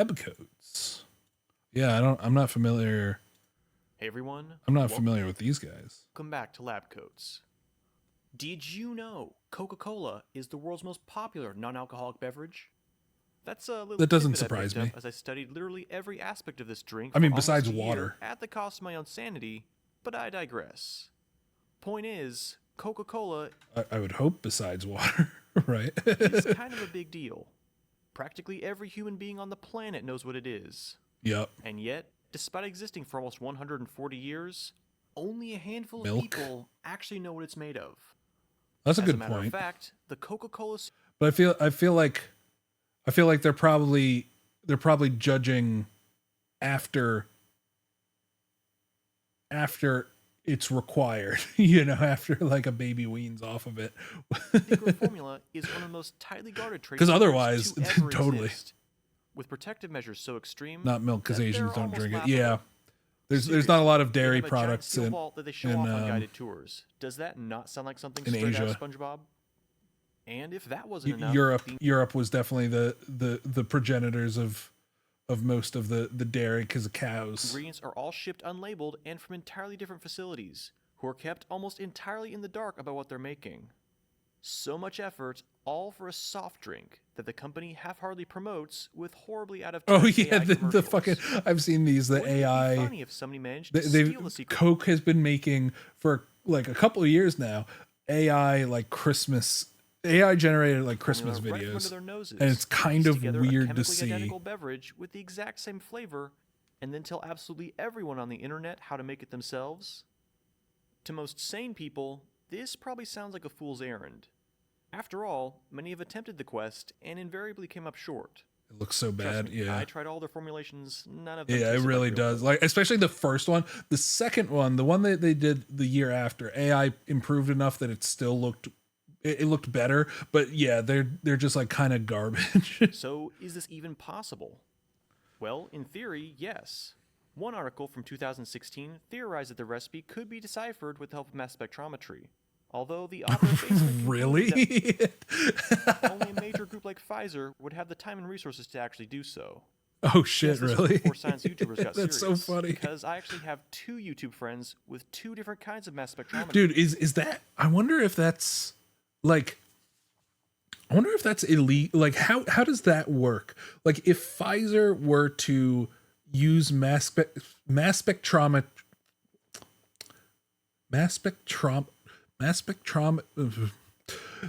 LabCoatz. Yeah, I'm not familiar. Hey everyone. I'm not familiar with these guys. Welcome back to LabCoatz. Did you know Coca-Cola is the world's most popular non-alcoholic beverage? That's a little That doesn't tidbit I surprise picked me. up as I studied literally every aspect of this drink. I mean, for besides almost a year water. at the cost of my own sanity, but I digress. Point is, Coca-Cola I would hope besides water, right? is kind of a big deal. Practically every human being on the planet knows what it is. Yep. And yet, despite existing for almost 140 years, only a handful Milk. of people actually know what it's made of. That's a As good a matter point. of fact, the Coca-Cola But I feel like they're probably judging after it's required, after like a baby weans off of it. secret formula is one of the most tightly guarded trade 'Cause secrets otherwise, to ever totally. exist, with protective measures so extreme. Not milk, because that Asians they're don't almost drink it. laughable. Yeah. There's not a lot of They dairy have a giant products steel in vault that they show in, off on um, guided tours. Does that not sound like something in straight out Asia. of SpongeBob? And if that wasn't enough, Europe was definitely the progenitors of most of the dairy because of cows. ingredients are all shipped unlabeled and from entirely different facilities, who are kept almost entirely in the dark about what they're making. So much effort, all for a soft drink that the company half-heartedly promotes with horribly out of Oh touch yeah, AI the commercials. fucking I've seen these. The Wouldn't it be AI funny if somebody managed to they've steal the secret? Coke has been making for like a couple of years now. AI generated like Christmas formula right in front videos, of their noses, and it's kind piece of together a weird to chemically see. identical beverage with the exact same flavor, and then tell absolutely everyone on the internet how to make it themselves. To most sane people, this probably sounds like a fool's errand. After all, many have attempted the quest and invariably came up short. It looks so Trust bad. me, Yeah. I tried all their formulations, none of them Yeah, it tasted like really real does. Coke. Like, especially the first one. The second one, the one that they did the year after, AI improved enough that it still looked better. But yeah, they're just like kind of garbage. So, is this even possible? Well, in theory, yes. One article from 2016 theorized that the recipe could be deciphered with the help of mass spectrometry. Although the author basically concluded Really? that only a major group like Pfizer would have the time and resources to actually do so. Oh shit, Yes, this was really? before science YouTubers got That's so serious, funny. Because I actually have 2 YouTube friends with 2 different kinds of mass spectrometry. Dude, is that I wonder if that's illegal. Like how does that work? Like if Pfizer were to use mass spectrom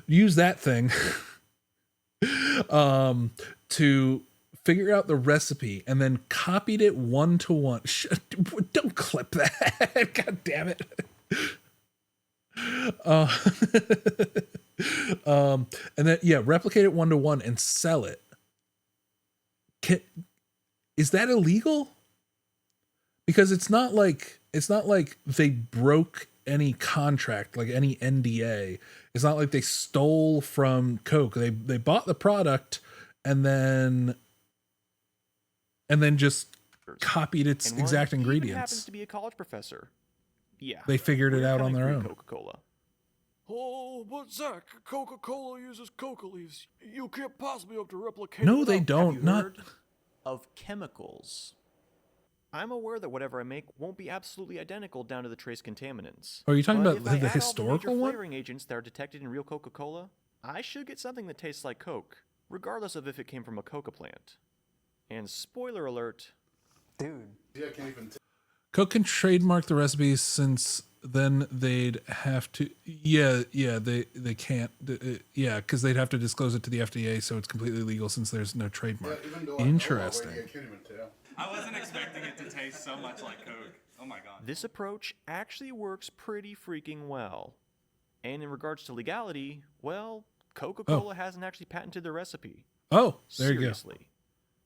use that thing to figure out the recipe and then copied it 1-to-1. Don't clip that. God damn it. And then replicate it 1-to-1 and sell it. Is that illegal? Because it's not like they broke any contract, like any NDA. It's not like they stole from Coke. They bought the product and then just copied its And one exact even ingredients. happens to be a college professor. Yeah. They figured it we're out kinda on their green own. Coca-Cola. Oh, but Zach, Coca-Cola uses coca leaves. You can't possibly hope to replicate No, it they without- don't. Have you Not heard of chemicals? I'm aware that whatever I make won't be absolutely identical down to the trace contaminants. Are you talking But about if I the add historical all the major one? flavoring agents that are detected in real Coca-Cola, I should get something that tastes like Coke, regardless of if it came from a coca plant. And spoiler alert, Dude. Coke can trademark the recipes since then they'd have to they can't because they'd have to disclose it to the FDA, so it's completely legal since there's no trademark. Interesting. I wasn't expecting it to taste so much like Coke. Oh my god. this approach actually works pretty freaking well. And in regards to legality, well, Coca-Cola hasn't actually patented their recipe. Oh, there you go. Seriously.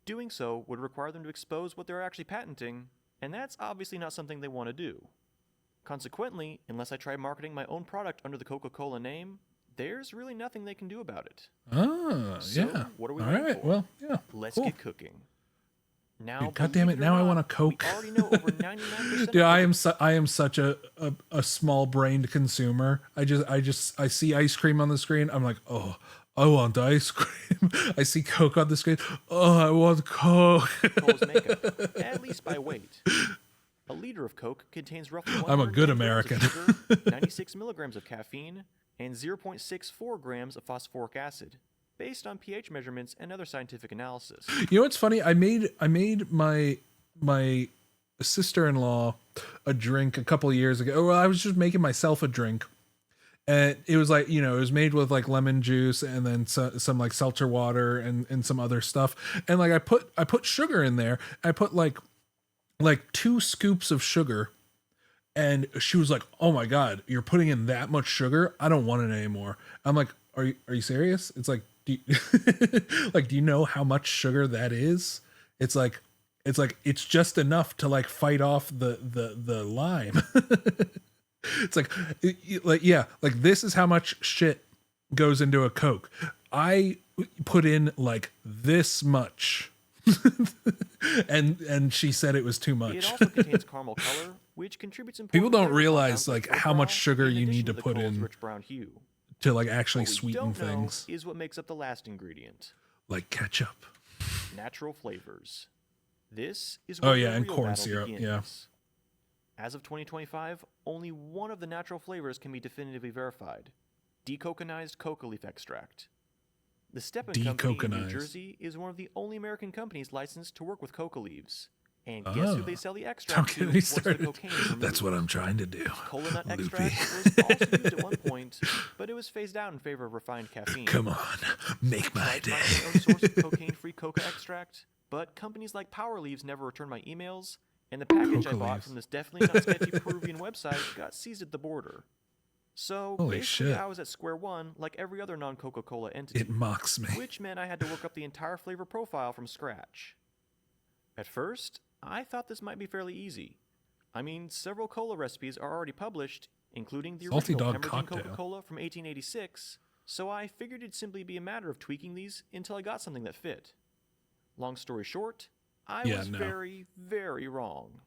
Doing so would require them to expose what they're actually patenting, and that's obviously not something they want to do. Consequently, unless I try marketing my own product under the Coca-Cola name, there's really nothing they can do about it. Ah, So, yeah. what are we All waiting right. for? Well, yeah. Let's cool. get cooking. Now, Dude, God damn it, now I want a Coke. We already know over 99% Dude, of I am such a small brained consumer. I see ice cream on the screen. I'm like, oh, I want ice cream. I see Coke on the screen. Oh, I want Coke. Cola's makeup, at least by weight. A liter of Coke contains roughly I'm a good 110 grams American. of sugar, 96 milligrams of caffeine, and 0.64 grams of phosphoric acid, based on pH measurements and other scientific analysis. You know what's funny? I made my sister-in-law a drink a couple of years ago. Well, I was just making myself a drink. And it was like, you know, it was made with like lemon juice and then some like seltzer water and some other stuff. And like I put sugar in there. I put like 2 scoops of sugar. And she was like, "Oh my God, you're putting in that much sugar? I don't want it anymore." I'm like, Are you serious? It's like, do you know how much sugar that is? It's it's just enough to like fight off the lime. It's like this is how much shit goes into a Coke. I put in like this much. and she said it was too It much. also contains caramel color, which contributes People important don't flavor realize compounds like like how much brown, sugar in you need addition to the put Cola's in rich brown hue. to like actually What we sweeten don't know things, is what makes up the last ingredient: like ketchup. natural flavors. This is Oh where yeah, the and real corn battle syrup. begins. Yeah. As of 2025, only one of the natural flavors can be definitively verified: decoconized coca leaf extract. The Stepan Company in New Decoconized. Jersey is one of the only American companies licensed to work with coca leaves. And guess who Oh. they sell the Don't extract get to me once the started. cocaine is removed? That's what I'm trying to do. Cola nut Loopy. extract was also used at one point, but it was phased out in favor of refined caffeine. Come on, make my I tried to day. find my own source of cocaine-free coca extract, but companies like Power Leaves never returned my emails, and the package I Coca bought Leaves. from this definitely not sketchy Peruvian website got seized at the border. So Holy basically, shit. I was at square one like every other non-Coca-Cola entity, It mocks me. which meant I had to work up the entire flavor profile from scratch. At first, I thought this might be fairly easy. I mean, several cola recipes are already published, including the Salty original Dog Pemberton Cocktail. Coca-Cola from 1886, so I figured it'd simply be a matter of tweaking these until I got something that fit. Long story short, I was no. very, very wrong.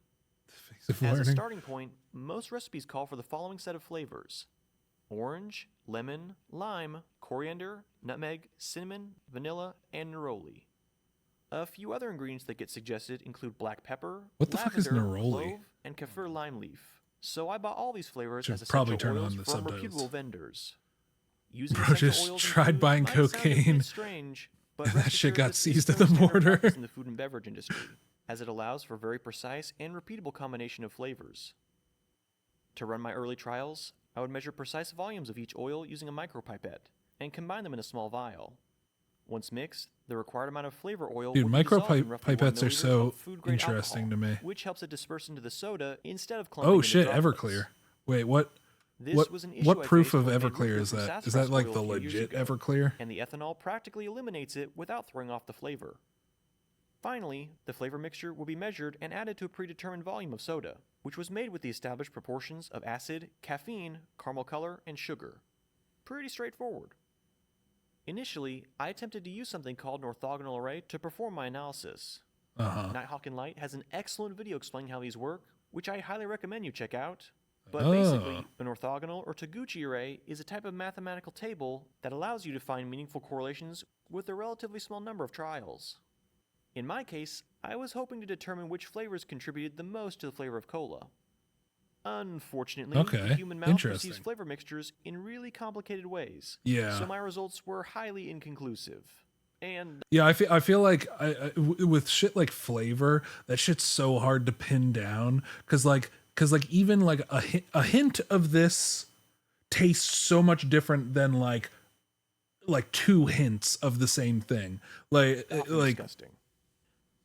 Face of As a learning. starting point, most recipes call for the following set of flavors: orange, lemon, lime, coriander, nutmeg, cinnamon, vanilla, and neroli. A few other ingredients that get suggested include black pepper, What the fuck is lavender, neroli? clove, and kaffir lime leaf. So I bought all these flavors Should as probably essential turn oils on the from subtitles. reputable vendors. Using Bro essential just oils in tried food buying might sound a bit cocaine, strange, but and rest that shit assured got this is seized at still the standard border. practice in the food and beverage industry, as it allows for very precise and repeatable combination of flavors. To run my early trials, I would measure precise volumes of each oil using a micropipette and combine them in a small vial. Once mixed, the required amount of flavor oil Dude, will be dissolved in roughly 1 micropipettes are milliliter so of food-grade interesting alcohol, to me. which helps it disperse into the soda instead of clumping Oh into shit, droplets. Everclear. Wait, what? This was an issue What I proof faced of when I made Everclear root is beer for that? Is sassafras that like oil the a few years legit ago, Everclear? and the ethanol practically eliminates it without throwing off the flavor. Finally, the flavor mixture will be measured and added to a predetermined volume of soda, which was made with the established proportions of acid, caffeine, caramel color, and sugar. Pretty straightforward. Initially, I attempted to use something called an orthogonal array to perform my analysis. Uh-huh. Nighthawk and Light has an excellent video explaining how these work, which I highly recommend you check out. But Oh. basically, an orthogonal or Taguchi array is a type of mathematical table that allows you to find meaningful correlations with a relatively small number of trials. In my case, I was hoping to determine which flavors contributed the most to the flavor of cola. Unfortunately, Okay, the human mouth interesting. perceives flavor mixtures in really complicated ways. Yeah. So my results were highly inconclusive. And Yeah, I feel like with shit like flavor, that shit's so hard to pin down because even like a hint of this tastes so much different than like 2 hints of the same thing. often disgusting.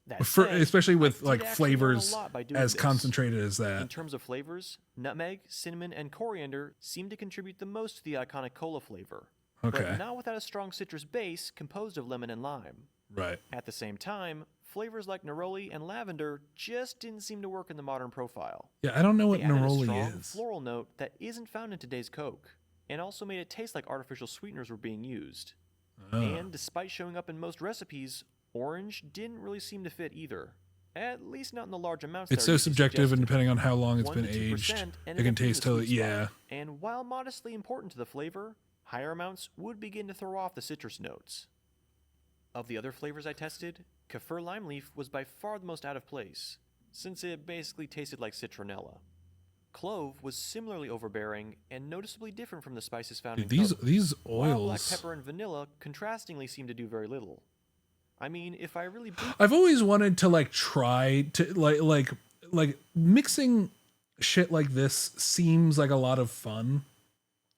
That For, said, especially I with did like actually learn a flavors lot by doing as this. concentrated as In that. terms of flavors, nutmeg, cinnamon, and coriander seem to contribute the most to the iconic cola flavor. Okay. But not without a strong citrus base composed of lemon and lime. Right. At the same time, flavors like neroli and lavender just didn't seem to work in the modern profile. Yeah, I don't know what They added a neroli strong is. floral note that isn't found in today's Coke, and also made it taste like artificial sweeteners were being used. Oh. And despite showing up in most recipes, orange didn't really seem to fit either. At least not in the large amounts It's that so are usually subjective, and suggested. depending on how long it's 1 been to 2% aged, ended it can up being taste the totally. sweet spot. Yeah. And while modestly important to the flavor, Higher amounts would begin to throw off the citrus notes. Of the other flavors I tested, Kaffir lime leaf was by far the most out of place, since it basically tasted like citronella. Clove was similarly overbearing and noticeably different from the spices found Dude, in Coke, these while black oils. pepper and vanilla contrastingly seem to do very little. I mean, if I really I've always wanted to like try to like mixing shit like this seems like a lot of fun.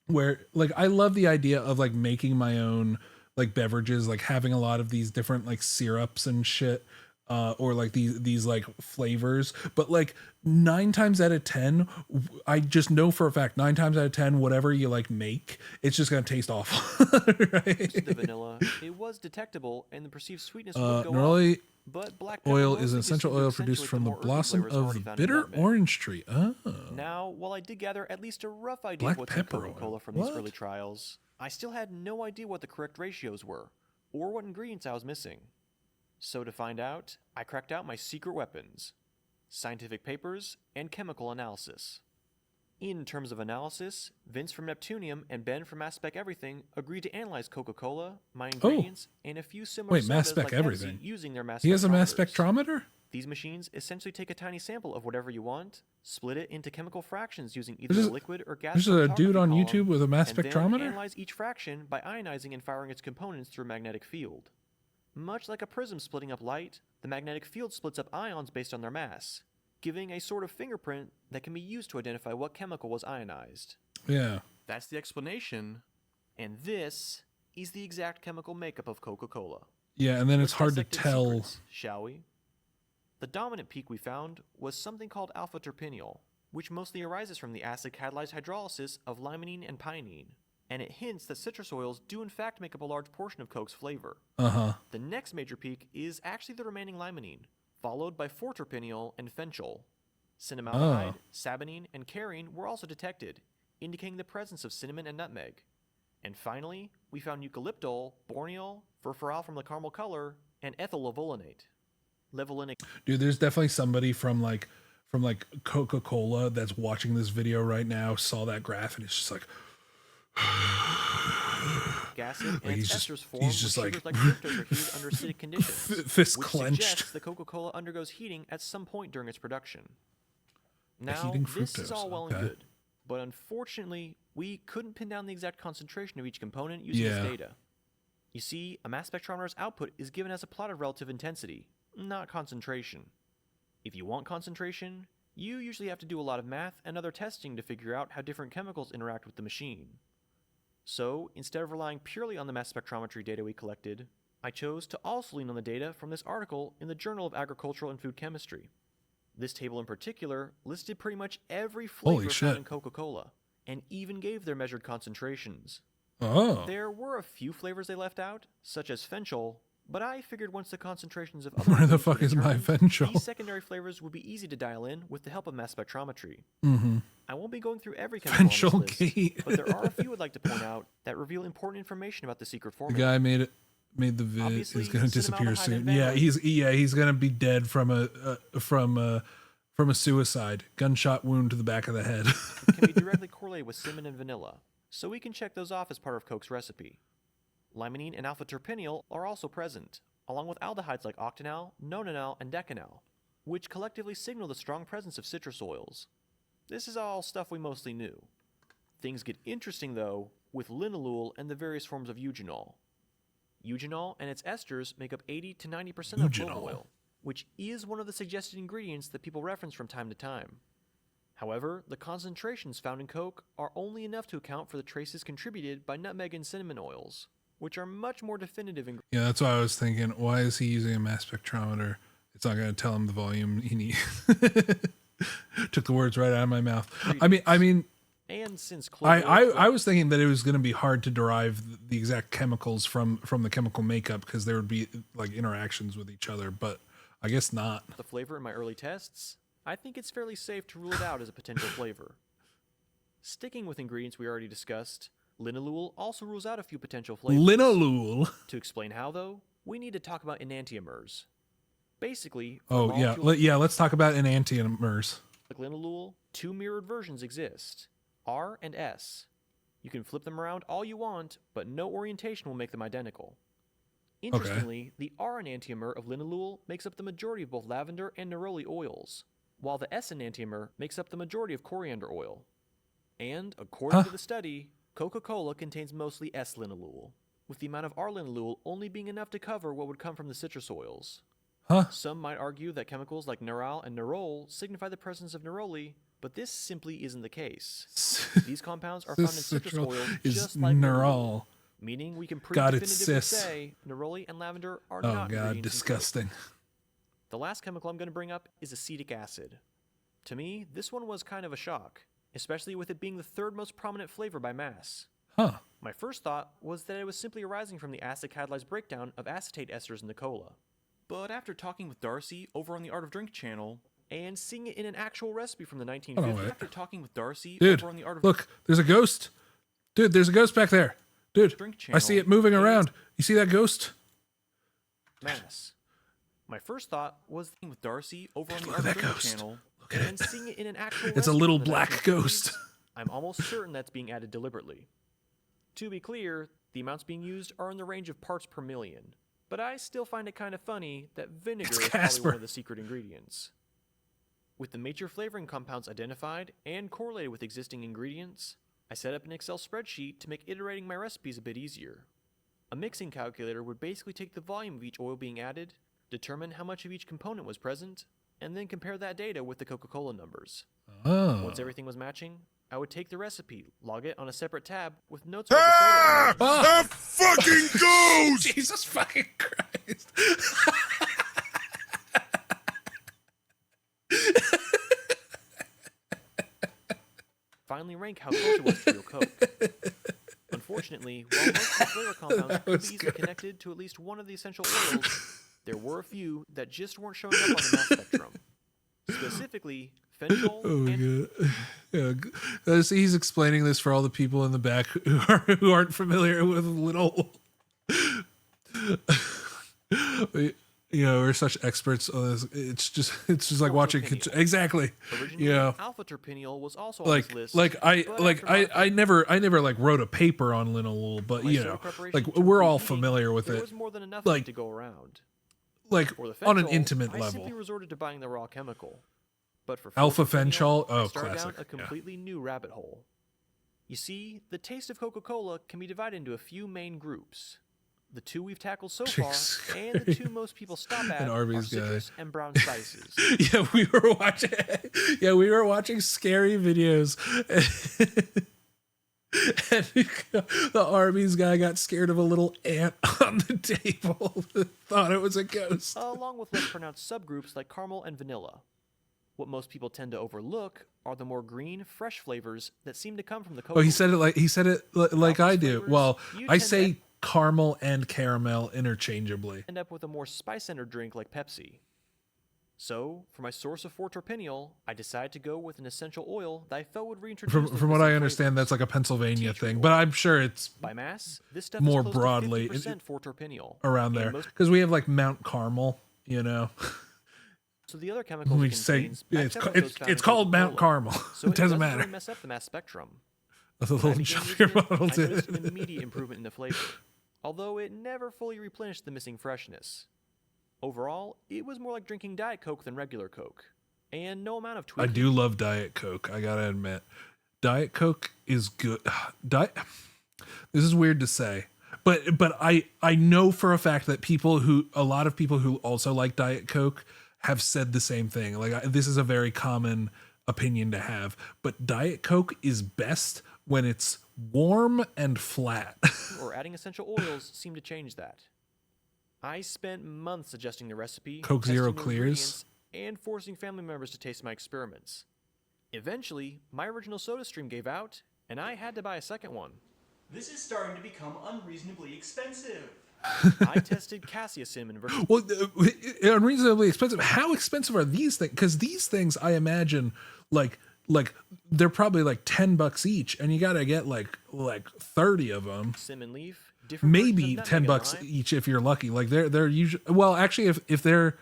Where like I love the idea of like making my own like beverages, like having a lot of these different like syrups and shit. Or like these like flavors, but like 9 times out of 10, I just know for a fact 9 times out of 10, whatever you like make, it's just gonna taste awful. Right? the vanilla, it was detectable and the perceived sweetness would go Neroli up. But black pepper oil mostly is an just essential seemed to oil produced accentuate from the more earthy blossom flavors of already the found in bitter nutmeg. orange tree. Oh, Now, while I did gather at least a rough idea Black of what's pepper in oil. Coca-Cola from these What? early trials, I still had no idea what the correct ratios were, or what ingredients I was missing. So to find out, I cracked out my secret weapons: scientific papers and chemical analysis. In terms of analysis, Vince from Neptunium and Ben from Mass Spec Everything agreed to analyze Coca-Cola, my ingredients, and a few similar Wait, Mass sodas Spec like Everything? Pepsi using their mass he has a mass spectrometers. spectrometer. These machines essentially take a tiny sample of whatever you want, split it into chemical fractions using either There's a a- liquid or gas. There's a dude chromatography on column, YouTube with a mass and then spectrometer. analyze each fraction by ionizing and firing its components through a magnetic field. Much like a prism splitting up light, the magnetic field splits up ions based on their mass, giving a sort of fingerprint that can be used to identify what chemical was ionized. Yeah. That's the explanation. And this is the exact chemical makeup of Coca-Cola. Yeah, and then it's Let's hard to dissect its tell. secrets, shall we? The dominant peak we found was something called alpha-terpineol, which mostly arises from the acid-catalyzed hydrolysis of limonene and pinene, and it hints that citrus oils do in fact make up a large portion of Coke's flavor. The next major peak is actually the remaining limonene, followed by 4-terpineol and fenchol. Cinnamaldehyde, saponine, and carine were also detected, indicating the presence of cinnamon and nutmeg. And finally, we found eucalyptol, borneol, furfural from the caramel color, and ethyl levolinate. Levolinic. Dude, there's definitely somebody from like Coca-Cola that's watching this video right now, saw that graph, and it's just like acid and he's its just- esters form he's just when sugars like- like fructose are heated under acidic conditions, fist which clenched. suggests the Coca-Cola undergoes heating at some point during its production. Now, heating this is fructose, all well okay. and good, but unfortunately, we couldn't pin down the exact concentration of each component using this Yeah. data. You see, a mass spectrometer's output is given as a plot of relative intensity, not concentration. If you want concentration, you usually have to do a lot of math and other testing to figure out how different chemicals interact with the machine. So, instead of relying purely on the mass spectrometry data we collected, I chose to also lean on the data from this article in the Journal of Agricultural and Food Chemistry. This table in particular listed pretty much every flavor Holy found shit. in Coca-Cola, and even gave their measured concentrations. Oh, There were a few flavors they left out, such as fenchol, but I figured once the concentrations of other Where the ingredients were fuck is my determined, fenchol? these secondary flavors would be easy to dial in with the help of mass spectrometry. I won't be going through every chemical on Fenchel this list, gate. but there are a few I'd like to point out that reveal important information about the secret the formula. guy made the vid Obviously, is gonna disappear cinnamaldehyde soon. and Yeah, vanillin. he's gonna be dead from a suicide gunshot wound to the back of the head. Can be directly correlated with cinnamon and vanilla, so we can check those off as part of Coke's recipe. Limonene and alpha-terpineol are also present, along with aldehydes like octanol, nonanol, and decanol, which collectively signal the strong presence of citrus oils. This is all stuff we mostly knew. Things get interesting, though, with linalool and the various forms of eugenol. Eugenol and its esters make up 80 to 90% of clove Eugenol. oil, which is one of the suggested ingredients that people reference from time to time. However, the concentrations found in Coke are only enough to account for the traces contributed by nutmeg and cinnamon oils, which are much more definitive in Yeah, that's why I was thinking, why is he using a mass spectrometer? It's not going to tell him the volume he needs. Took the words right out of my mouth. I mean, and since clove oil I was thinking that it was going to be hard to derive the exact chemicals from the chemical makeup because there would be like interactions with each other, but I guess not. the flavor in my early tests, I think it's fairly safe to rule it out as a potential flavor. Sticking with ingredients we already discussed, linalool also rules out a few potential flavors. Linalool. To explain how, though, we need to talk about enantiomers. Basically, for a Oh yeah, molecule let's talk about enantiomers. like linalool, two mirrored versions exist, R and S. You can flip them around all you want, but no orientation will make them identical. Interestingly, the R enantiomer of linalool makes up the majority of both lavender and neroli oils, while the S enantiomer makes up the majority of coriander oil. And, according to the study, Coca-Cola contains mostly S-linalool, with the amount of R-linalool only being enough to cover what would come from the citrus oils. Some might argue that chemicals like neral and nerol signify the presence of neroli, but this simply isn't the case. These compounds are found in citrus oils just like nerol, meaning we can pretty definitively say neroli and lavender are not ingredients. Oh god, disgusting. The last chemical I'm going to bring up is acetic acid. To me, this one was kind of a shock, especially with it being the third most prominent flavor by mass. My first thought was that it was simply arising from the acid-catalyzed breakdown of acetate esters in the cola. But after talking with Darcy over on the Art of Drink channel, and seeing it in an actual recipe from the 1950s, Dude, over on the Art of look, there's a ghost. Dude, there's a ghost back there. Dude, I see it moving around. You see that ghost? Mass. My first thought was with Darcy over on the Art of Drink channel, and seeing it in an actual It's a little black ghost. I'm almost certain that's being added deliberately. To be clear, the amounts being used are in the range of parts per million, but I still find it kind of funny that vinegar is probably one of the secret ingredients. With the major flavoring compounds identified and correlated with existing ingredients, I set up an Excel spreadsheet to make iterating my recipes a bit easier. A mixing calculator would basically take the volume of each oil being added, determine how much of each component was present, and then compare that data with the Coca-Cola numbers. Once everything was matching, I would take the recipe, log it on a separate tab with notes about the soda. That fucking ghost! Jesus fucking Christ. Finally rank how close it was to real Coke. Unfortunately, while most of the flavor compounds could be easily connected to at least one of the essential oils, there were a few that just weren't showing up on the mass spectrum. Specifically, fentanyl and... Yeah. See, he's explaining this for all the people in the back who aren't familiar with little... we're such experts on this. It's just like watching exactly. Alpha terpineol was also on this list. I never like wrote a paper on linalool, but we're all familiar with it. There was more than enough to go around. Like on an intimate level. I simply resorted to buying the raw chemical. But for alpha fentanyl, I started down a completely new rabbit hole. You see, the taste of Coca-Cola can be divided into a few main groups. The two we've tackled so far, and the two most people stop at are citrus and brown spices. we were watching scary videos. And the Arby's guy got scared of a little ant on the table. Thought it was a ghost. Along with less pronounced subgroups like caramel and vanilla. What most people tend to overlook are the more green, fresh flavors that seem to come from the cocoa. Oh, he said it like I do. Well, I say caramel and caramel interchangeably. End up with a more spice-centered drink like Pepsi. So, for my source of 4-terpineol, I decided to go with an essential oil that I felt would reintroduce. From what I understand, that's like a Pennsylvania thing, but I'm sure it's by mass. This stuff more is close broadly to 50% 4-terpineol around there because we have like Mount Carmel, So the other chemicals we say it's called Mount Carmel. So it doesn't matter. Really mess up the mass spectrum. The little chunkier model did. I noticed an immediate improvement in the flavor, although it never fully replenished the missing freshness. Overall, it was more like drinking Diet Coke than regular Coke, and no amount of tweaking. I do love Diet Coke. I gotta admit, Diet Coke is good. This is weird to say, but I know for a fact that a lot of people who also like Diet Coke have said the same thing. Like this is a very common opinion to have, but Diet Coke is best when it's warm and flat. Or adding essential oils seem to change that. I spent months adjusting the recipe, Coke Zero Clears, and forcing family members to taste my experiments. Eventually, my original soda stream gave out, and I had to buy a second one. This is starting to become unreasonably expensive. I tested Cassiacin versus... Well, unreasonably expensive. How expensive are these things? Because these things, I imagine, like they're probably like $10 each, and you gotta get like 30 of them. Sim and leaf. Maybe $10 each if you're lucky. Like they're usually, well, actually, if they're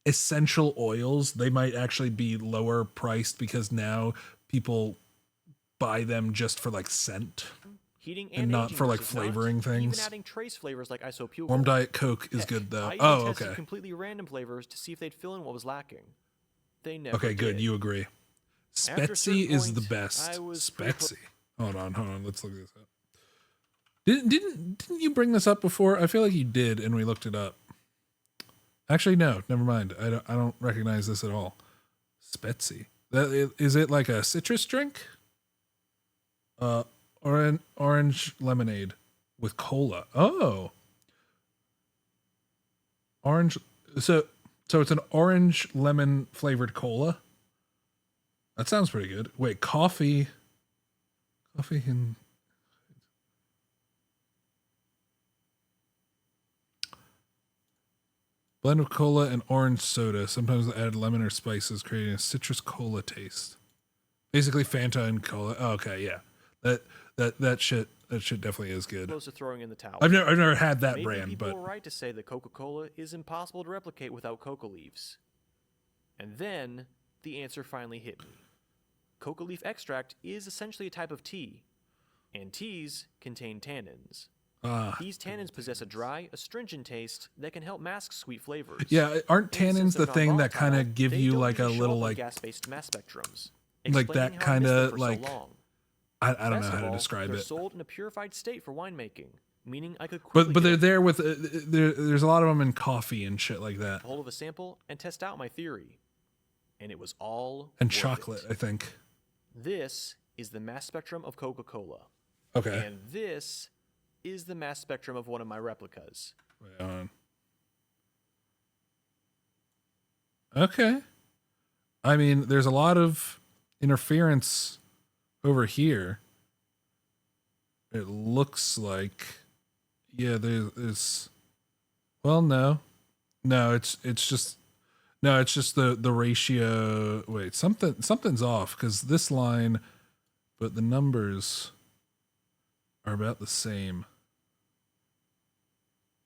essential oils, they might actually be lower priced because now people buy them just for like scent. Heating And and not aging for, like, versus not. flavoring things? Even adding trace flavors like isopropyl. Warm Diet Coke is Heck, good though. I even Oh, tested okay. completely random flavors to see if they'd fill in what was lacking. They never Okay, good. did. You agree. After a certain Spetsy is the point, best. I was pretty Spetsy. Hold on. Let's look this up. Didn't you bring this up before? I feel like you did, and we looked it up. Actually, no. Never mind. I don't recognize this at all. Spetsy. Is it like a citrus drink? Orange lemonade with cola. Oh, orange. So it's an orange lemon flavored cola. That sounds pretty good. Wait, coffee and blend of cola and orange soda. Sometimes add lemon or spices, creating a citrus cola taste. Basically, Fanta and cola. Oh, okay, yeah. That shit definitely is good. close to throwing in the towel. I've never had that Maybe brand, people but were right to say that Coca-Cola is impossible to replicate without coca leaves. And then the answer finally hit me. Coca leaf extract is essentially a type of tea, and teas contain tannins. These tannins possess a dry, astringent taste that can help mask sweet flavors. yeah, aren't And since tannins the they're thing that non-volatile, kind of give they you don't like a usually show little up on like gas-based mass spectrums, like explaining that how I missed them kind of for so like long. I don't know Best how of to all, describe they're it. sold in a purified state for winemaking, meaning I could quickly But they're get there with there's a lot of them in coffee and shit like that, a hold of a sample and test out my theory. And it was all and worth chocolate. it. I think. This is the mass spectrum of Coca-Cola. Okay. And this is the mass spectrum of one of my replicas. Wait, hold on. Okay. I mean, there's a lot of interference over here. It looks like, yeah, there's well, no, it's just the ratio. Wait, something's off because this line, but the numbers are about the same.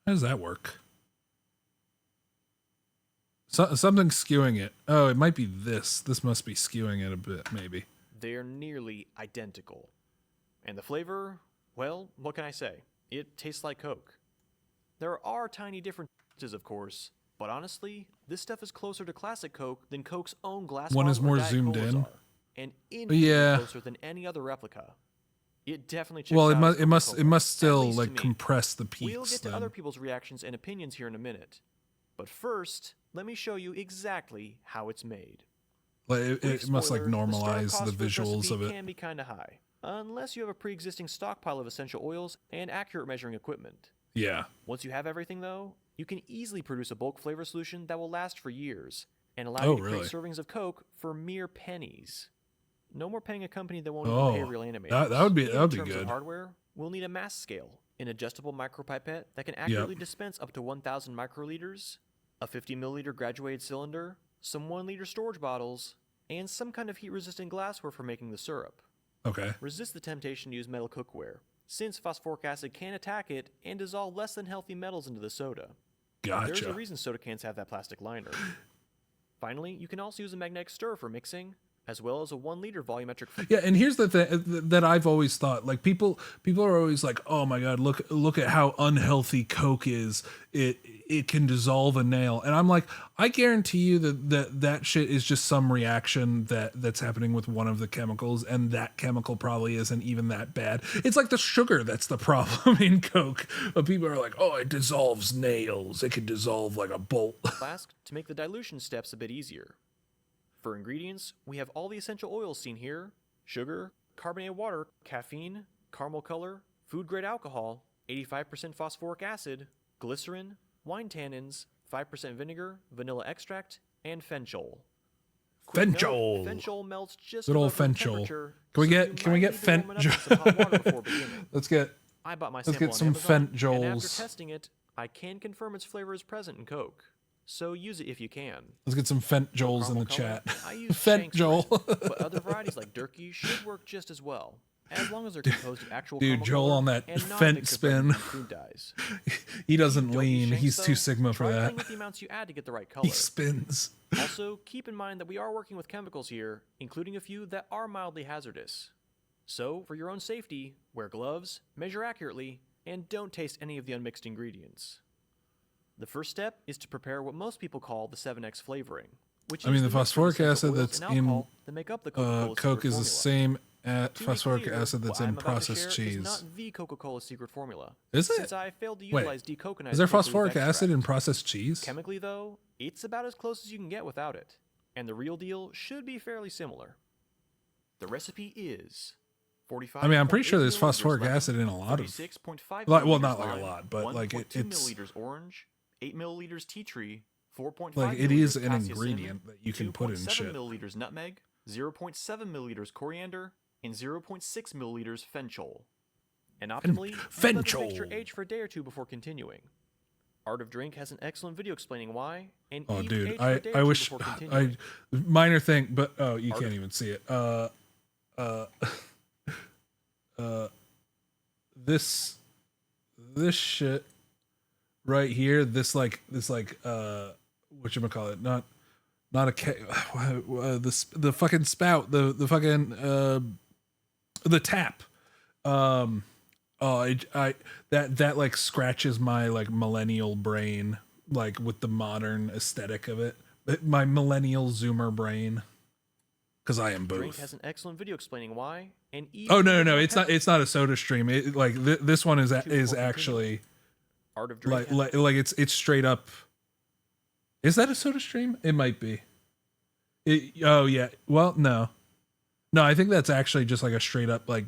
How does that work? Something's skewing it. Oh, it might be this. This must be skewing it a bit, maybe. They're nearly identical. And the flavor, well, what can I say? It tastes like Coke. There are tiny differences, of course, but honestly, this stuff is closer to classic Coke than Coke's own glass One is bottle or more Diet zoomed Colas in. are, and infinitely Yeah. closer than any other replica. It definitely checks Well, out as it must Coca-Cola, still at least to like me. compress the peaks. We'll get to then. other people's reactions and opinions here in a minute. But first, let me show you exactly how it's made. Like, it Brief must like spoiler, the normalize startup the cost for this visuals recipe of it. can be kind of high, unless you have a pre-existing stockpile of essential oils and accurate measuring equipment. Yeah. Once you have everything, though, you can easily produce a bulk flavor solution that will last for years and allow Oh, you to create really? servings of Coke for mere pennies. No more paying a company that won't even pay Oh, real animators. that would be In good. terms of hardware, we'll need a mass scale, an adjustable micropipette that can accurately dispense up to 1,000 microliters, a 50 milliliter graduated cylinder, some 1 liter storage bottles, and some kind of heat-resistant glassware for making the syrup. Okay. Resist the temptation to use metal cookware, since phosphoric acid can attack it and dissolve less than healthy metals into the soda. There's a Gotcha. reason soda cans have that plastic liner. Finally, you can also use a magnetic stirrer for mixing, as well as a 1 liter volumetric. Yeah, and here's the thing that I've always thought. Like people are always like, "Oh my god, look at how unhealthy Coke is. It can dissolve a nail." And I'm like, I guarantee you that shit is just some reaction that's happening with one of the chemicals, and that chemical probably isn't even that bad. It's like the sugar that's the problem in Coke. But people are like, "Oh, it dissolves nails. It can dissolve like a bolt." Flask to make the dilution steps a bit easier. For ingredients, we have all the essential oils seen here: sugar, carbonated water, caffeine, caramel color, food-grade alcohol, 85% phosphoric acid, glycerin, wine tannins, 5% vinegar, vanilla extract, and fenchol. Quick note, Fenchol. Fenchol melts just Good old above room fenchol. temperature, Can we so get- you can we might get need to warm it up in some hot water before beginning. Let's get I bought my Let's sample get on some Amazon, and Fentjols. after testing it, I can confirm its flavor is present in Coke. So use it if you can. let's get some Fentjols in Caramel the color, chat. I use Shanks for it, Fentjol. but other varieties like Durkee should work just as well, as long as they're composed of actual Dude, caramel Joel color on that and not Fent mixed with spin. ready-made food dyes. He doesn't Don't use lean. Shanks, He's though. too Sigma for Try that. playing with the amounts you add to get the right color. He spins. Also, keep in mind that we are working with chemicals here, including a few that are mildly hazardous. So, for your own safety, wear gloves, measure accurately, and don't taste any of the unmixed ingredients. The first step is to prepare what most people call the 7X flavoring, which I mean, is the mixture of phosphoric essential acid oils that's and in alcohol that make up the Coca-Cola Coke secret is the formula. same To be phosphoric clear, acid that's what in I'm about to processed share cheese. is not the Coca-Cola secret formula. Is it? Since I failed to Wait, utilize decoconized is there coca leaf phosphoric acid extract. in processed cheese? Chemically, though, it's about as close as you can get without it, and the real deal should be fairly similar. The recipe is 45. I mean, I'm pretty sure there's phosphoric acid in a lot of, 36.5 well, milliliters not like a lime, lot, but like 1.2 it's milliliters orange, 8 milliliters tea tree, 4.5 like it is milliliters an cassia ingredient that you can put in 2.7 shit. milliliters nutmeg, 0.7 milliliters coriander, and 0.6 milliliters fenchol. And optimally, let this mixture Fenchol. age for a day or two before continuing. Art of Drink has an excellent video explaining why, and Oh, even dude, age for a day or I two wish before continuing. minor thing, but oh, you Art can't of- even see it. This shit right here, this whatchamacallit, not a the fucking spout, the fucking the tap. That like scratches my like millennial brain, like with the modern aesthetic of it. My millennial Zoomer brain. Because I am Drink both. has an excellent video explaining why, and Oh no, it's not a Soda Stream. It, like this one is before actually Art of Drink like it's straight up. Is that a Soda Stream? It might be. Oh yeah. Well, no. I think that's actually just like a straight up like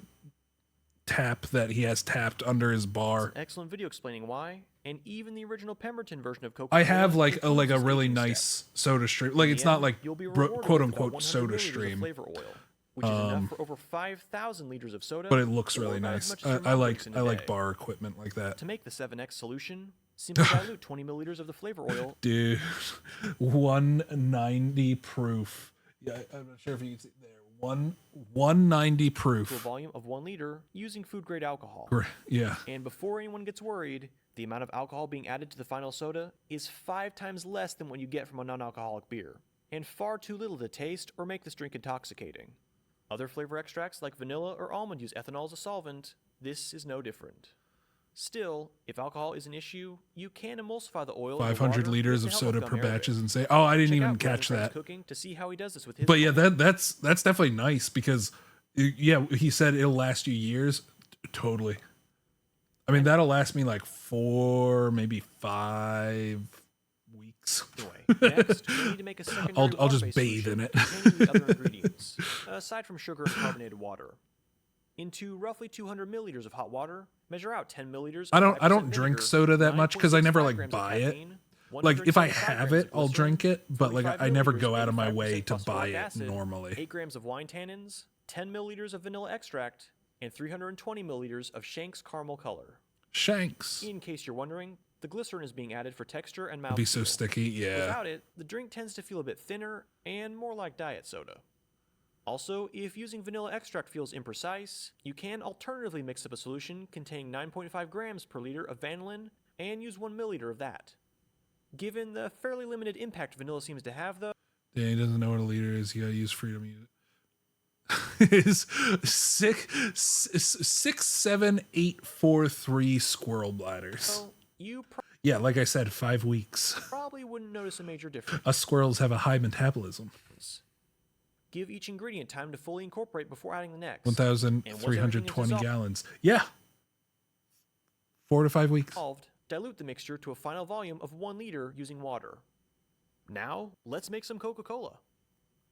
tap that he has tapped under his bar. an excellent video explaining why, and even the original Pemberton version of Coca-Cola. I have like a includes this really aging step. nice Soda Stream. Like In it's the not end, like you'll be quote rewarded with about unquote 100 Soda milliliters of Stream. flavor oil, which is enough for over 5,000 liters of soda. But it looks or really about nice. as much as your I mouth like drinks in a day. bar equipment like that. To make the 7X solution, simply dilute 20 milliliters of the flavor oil. Dude, 190 proof. Yeah, I'm not sure if you can see there. 190 to a proof. volume of 1 liter using food grade alcohol. Yeah. And before anyone gets worried, the amount of alcohol being added to the final soda is 5 times less than what you get from a non-alcoholic beer, and far too little to taste or make this drink intoxicating. Other flavor extracts like vanilla or almond use ethanol as a solvent. This is no different. Still, if alcohol is an issue, you can emulsify the oil. in the 500 water liters with of the help soda per gum batch arabic. is insane. Oh, I didn't Check even out Glenn catch Craig's that. cooking to see how he does this with his. But yeah, blend. that's definitely nice because yeah, he said it'll last you years. Totally. I mean, that'll last me like 4, maybe 5 weeks. Anyway, next, you need to make a secondary I'll just water-based bathe solution in it. containing the other ingredients, aside from sugar and carbonated water. Into roughly 200 milliliters of hot water, measure out 10 milliliters. I of don't 5% drink vinegar, soda that much because I never 9.65 like grams of buy it. caffeine, Like if I 175 have grams it, of I'll glycerin, drink it, but like 45 I never milliliters go of out of my 85% way to buy phosphoric it acid, normally. 8 grams of wine tannins, 10 milliliters of vanilla extract, and 320 milliliters of Shank's caramel color. Shanks. In case you're wondering, the glycerin is being added for texture and It'd be so mouthfeel. sticky. Yeah. Without it, the drink tends to feel a bit thinner and more like diet soda. Also, if using vanilla extract feels imprecise, you can alternatively mix up a solution containing 9.5 grams per liter of vanillin and use 1 milliliter of that. Given the fairly limited impact vanilla seems to have, though, Yeah, he doesn't know what a liter is. You gotta use freedom. Is 67843 squirrel bladders. you Yeah, like I said, 5 weeks. probably wouldn't notice a major difference. Us squirrels have a high metabolism. Give each ingredient time to fully incorporate before adding the next. 1,320 gallons. Yeah. 4 to 5 weeks. Dissolved, dilute the mixture to a final volume of 1 liter using water. Now, let's make some Coca-Cola.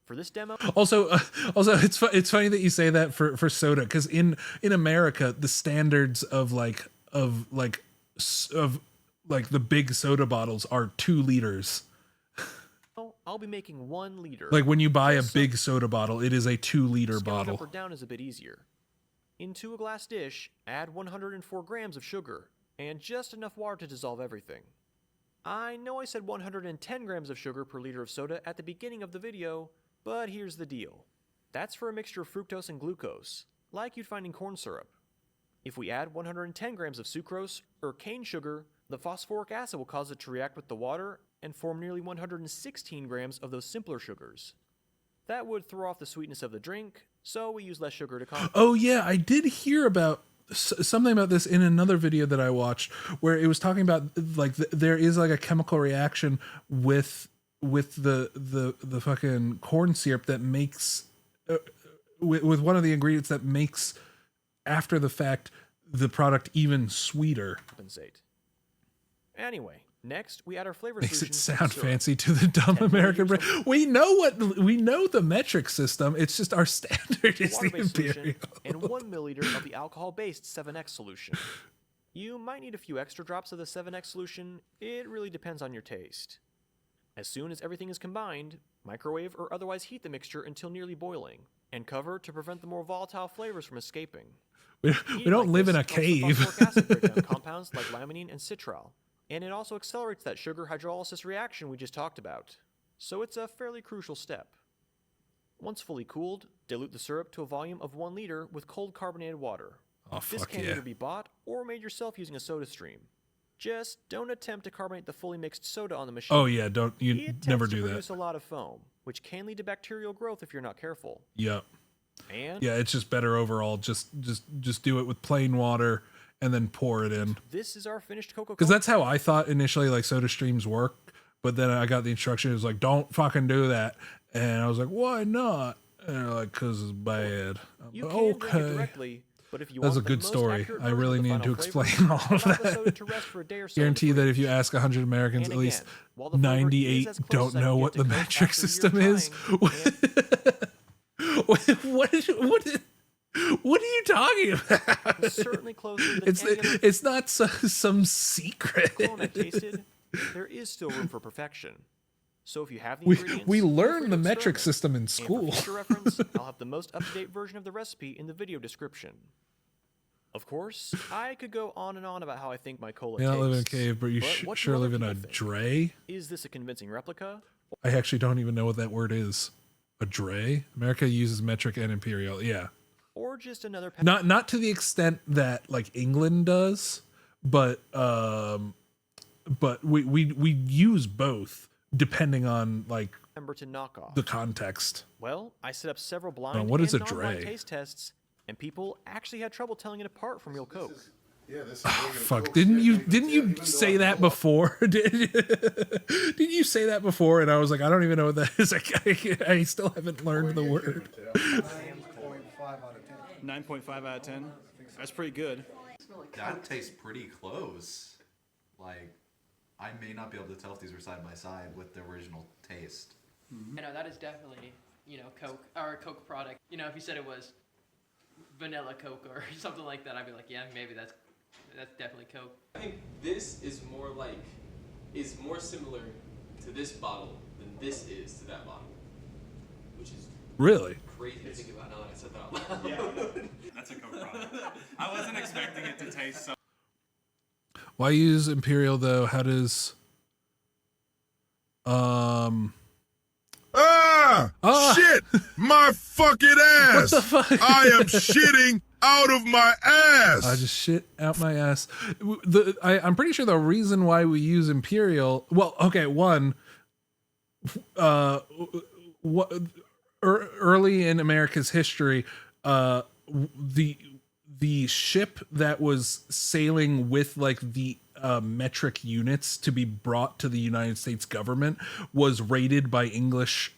For this demo, Also, it's funny that you say that for soda because in America the standards of the big soda bottles are 2 liters. I'll be making 1 liter. Like when you buy a big soda bottle, it is a 2-liter Scaling bottle. up or down is a bit easier. Into a glass dish, add 104 grams of sugar and just enough water to dissolve everything. I know I said 110 grams of sugar per liter of soda at the beginning of the video, but here's the deal. That's for a mixture of fructose and glucose, like you'd find in corn syrup. If we add 110 grams of sucrose or cane sugar, the phosphoric acid will cause it to react with the water and form nearly 116 grams of those simpler sugars. That would throw off the sweetness of the drink, so we use less sugar to compensate. Oh yeah, I did hear about something about this in another video that I watched, where it was talking about like there is like a chemical reaction with the fucking corn syrup that makes with one of the ingredients that makes after the fact the product even sweeter. Anyway, next we add our flavor Makes it solution to the sound syrup. fancy to the dumb 10 American brain. milliliters We know the metric system. It's just our standard is the water-based imperial. solution, and 1 milliliter of the alcohol-based 7X solution. You might need a few extra drops of the 7X solution. It really depends on your taste. As soon as everything is combined, microwave or otherwise heat the mixture until nearly boiling, and cover to prevent the more volatile flavors from escaping. We Eating don't like live this in a helps the cave. phosphoric acid break down compounds like limonene and citral, and it also accelerates that sugar hydrolysis reaction we just talked about. So it's a fairly crucial step. Once fully cooled, dilute the syrup to a volume of 1 liter with cold carbonated water. Oh, This fuck can yeah. either be bought or made yourself using a soda stream. Just don't attempt to carbonate the fully mixed soda on the machine. Oh yeah, don't you It tends never to do produce that. a lot of foam, which can lead to bacterial growth if you're not careful. Yep. And Yeah, it's just better overall. Just do it with plain water and then pour it in. this is our finished Coca-Cola. Because that's how I thought initially like soda streams work. But then I got the instruction. It was like, don't fucking do that. And I was like, why not? And they're like, because it's bad. I'm You like, can drink it okay. directly, but if you That's want a the good most story. accurate I version really of the needed to final flavor, explain all of allow the that. soda to rest for a day or so in the Guarantee that fridge. if you ask 100 Americans, And at least again, while the flavor is 98 as close don't as I know can what get the to Coke metric after a year system is. What are you talking about? It's certainly closer than It's any other it's not some secret. clone I've tasted. There is still room for perfection. So if you have the We ingredients, we feel free learned to the metric experiment. system in And school. for future reference, I'll have the most up-to-date version of the recipe in the video description. Of course, I could go on and on about how I think my cola You tastes. don't live in a cave, but you what do sure other live in a people think? dray. Is this a convincing replica? I actually don't even know what that word is. A dray? America uses metric and imperial. Yeah. Or just another Not to the extent that like England does, but we use both depending on like Pemberton knockoff? the context. Well, I set up several blind what is and a non-blind dray? taste tests, and people actually had trouble telling it apart from real Coke. Fuck! Didn't you say that before? Didn't you say that before? And I was like, I don't even know what that is. I still haven't learned the word. 9.5 out of 10. That's pretty good. That tastes pretty close. Like, I may not be able to tell if these are side by side with the original taste. You know, that is definitely, Coke, or a Coke product. If you said it was vanilla Coke or something like that, I'd be like, yeah, maybe that's definitely Coke. I think this is more similar to this bottle than this is to that bottle, which is Really? crazy to think about now that I said that out loud. Yeah, that's a Coke product. I wasn't expecting it to taste so. Why use imperial though? How does Shit! My fucking ass! What the fuck? I am shitting out of my ass! I just shit out my ass. I'm pretty sure the reason why we use imperial. Well, okay, one. Early in America's history, the ship that was sailing with like the metric units to be brought to the United States government was raided by English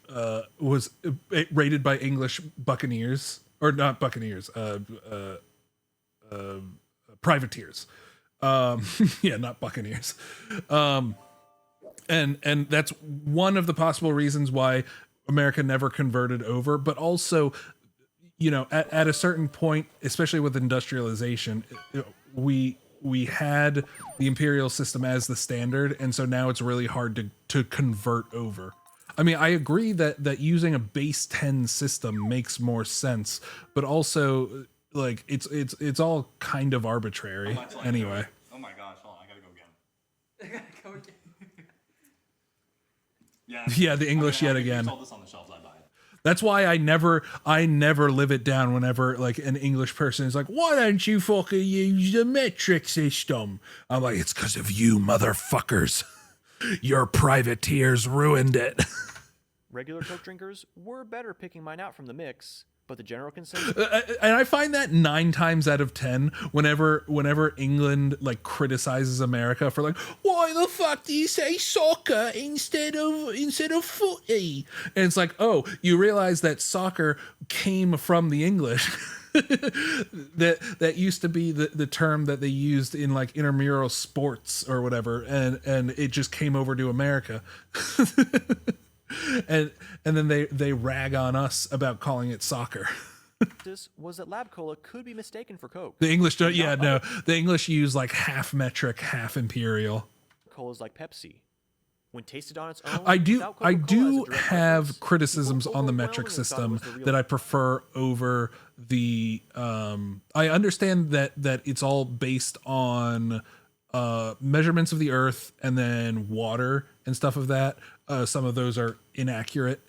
buccaneers, or not buccaneers, privateers. Yeah, not buccaneers. And that's one of the possible reasons why America never converted over, but also, at a certain point, especially with industrialization, we had the imperial system as the standard, and so now it's really hard to convert over. I mean, I agree that using a base 10 system makes more sense, but also like it's all kind of arbitrary Much like anyway. Coke. Oh my gosh, hold on, I gotta go again. Go again. Yeah, Yeah, the English yet if again. You sold this on the shelves, I'd buy it. That's why I never live it down whenever like an English person is like, why don't you fucking use the metric system? I'm like, it's because of you motherfuckers. Your privateers ruined it. Regular Coke drinkers were better picking mine out from the mix, But the general consensus And I find that 9 times out of 10, whenever England like criticizes America for like, why the fuck do you say soccer instead of footy? And it's like, oh, you realize that soccer came from the English. that used to be the term that they used in like intramural sports or whatever, and it just came over to America. and then they rag on us about calling it soccer. was that Lab Cola could be mistaken for Coke. The English don't. Yeah, no. The English use like half metric, half imperial. Cola's like Pepsi. When tasted on its own, I do without Coca-Cola as a direct have reference, criticisms people on the metric overwhelmingly thought it system was the real that I prefer over the. I understand that it's all based on measurements of the Earth and then water and stuff of that. Some of those are inaccurate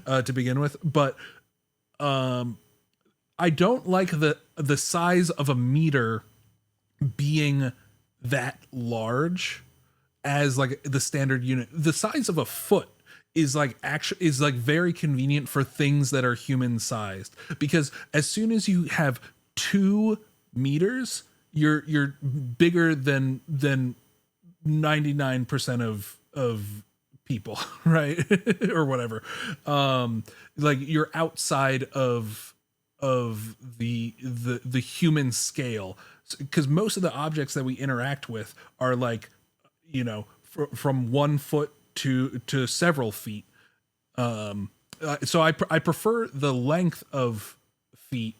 to begin with, but I don't like the size of a meter being that large as like the standard unit. The size of a foot is like very convenient for things that are human sized, because as soon as you have 2 meters, you're bigger than 99% of people, right? Or whatever. Like you're outside of the human scale, because most of the objects that we interact with are like, you know, from 1 foot to several feet. So I prefer the length of feet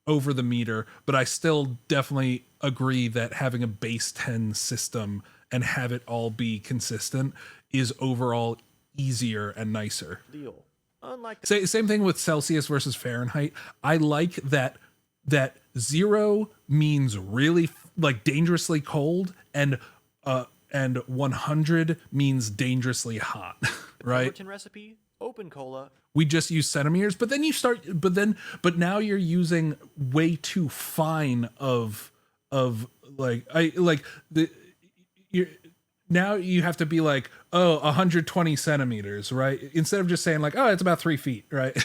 over the meter, but I still definitely agree that having a base 10 system and have it all be consistent is overall easier and nicer. deal. Unlike Same thing with Celsius versus Fahrenheit. I like that 0 means really like dangerously cold, and 100 means dangerously hot, right? Pemberton recipe, open cola. We just use centimeters, but now you're using way too fine of now you have to be like, 120 centimeters, right? Instead of just saying like, oh, it's about 3 feet, right?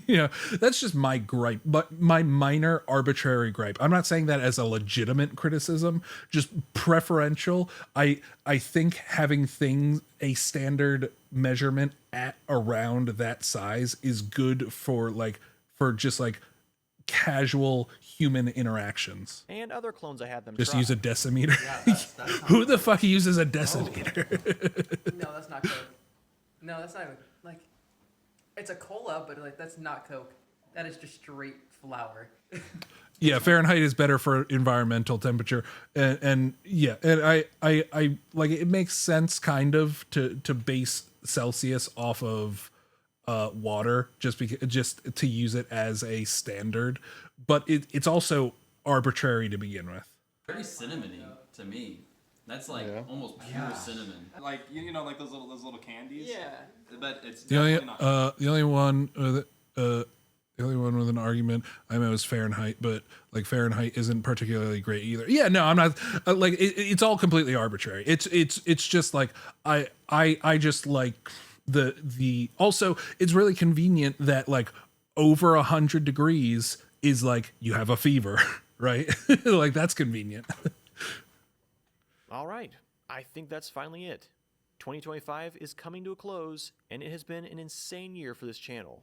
You know, that's just my gripe, but my minor arbitrary gripe. I'm not saying that as a legitimate criticism, just preferential. I think having things a standard measurement at around that size is good for just casual human interactions. And other clones I had them Just try. use a decimeter. Yeah, that's Who the fuck uses a decimeter? No, that's not Coke. No, that's not even, like, it's a cola, but like that's not Coke. That is just straight flour. Yeah, Fahrenheit is better for environmental temperature, and yeah, and I like it makes sense kind of to base Celsius off of water just to use it as a standard, but it's also arbitrary to begin with. Very cinnamony to me. That's like almost pure cinnamon. Like you know, like those little candies. Yeah. But it's The only definitely not. the only one with an argument I know is Fahrenheit, but like Fahrenheit isn't particularly great either. Yeah, no, I'm not like it's all completely arbitrary. It's just like I just like the also it's really convenient that like over 100 degrees is like you have a fever, right? Like that's convenient. All right, I think that's finally it. 2025 is coming to a close, and it has been an insane year for this channel.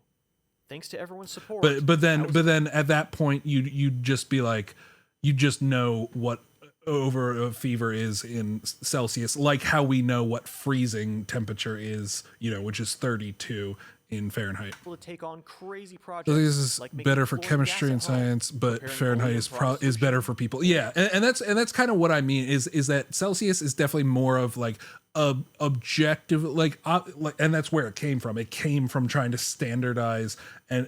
Thanks to everyone's support. But then at that point you just be like, you just know what over a fever is in Celsius, like how we know what freezing temperature is, you know, which is 32 in Fahrenheit. able to take on crazy projects. So this is like making better for fluorine chemistry and gas at home, science, but preparing Fahrenheit oleum is better for people. Yeah, and that's kind of what I mean is that Celsius is definitely more of like objective, and that's where it came from. It came from trying to standardize and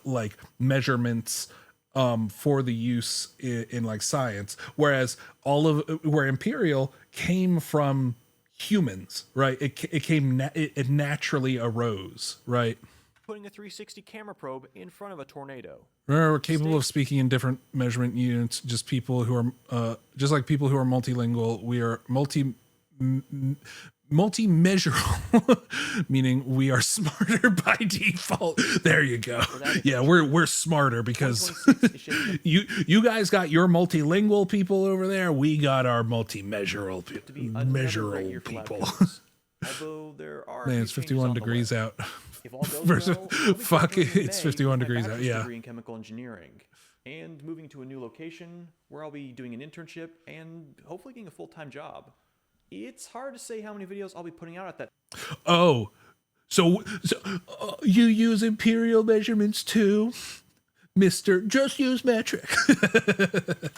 like measurements for the use in like science, whereas where Imperial came from humans, right? It naturally arose, right? putting a 360 camera probe in front of a tornado. Remember, we're capable of speaking in different measurement units. Just people who are, just like people who are multilingual. We are multi-measurable, meaning we are smarter by default. There you go. Yeah, we're smarter because you guys got your multilingual people over there. We got our multi-measurable people. Although there are Man, a it's few 51 changes on the degrees way. out. If all goes Versus- well, I'll be fuck graduating in it's May 51 with my degrees out, bachelor's yeah. degree in chemical engineering, and moving to a new location where I'll be doing an internship and hopefully getting a full-time job. It's hard to say how many videos I'll be putting out at that Oh, so you use imperial measurements too, Mister? Just use metric.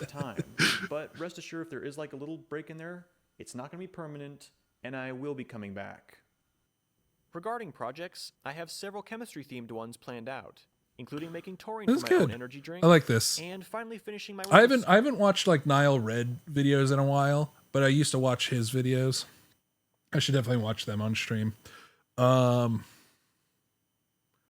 time. But rest assured, if there is like a little break in there, it's not going to be permanent, and I will be coming back. Regarding projects, I have several chemistry-themed ones planned out, including making taurine That's for my own good. energy drink. I like this. And finally finishing my. I haven't watched like Nile Red videos in a while, but I used to watch his videos. I should definitely watch them on stream.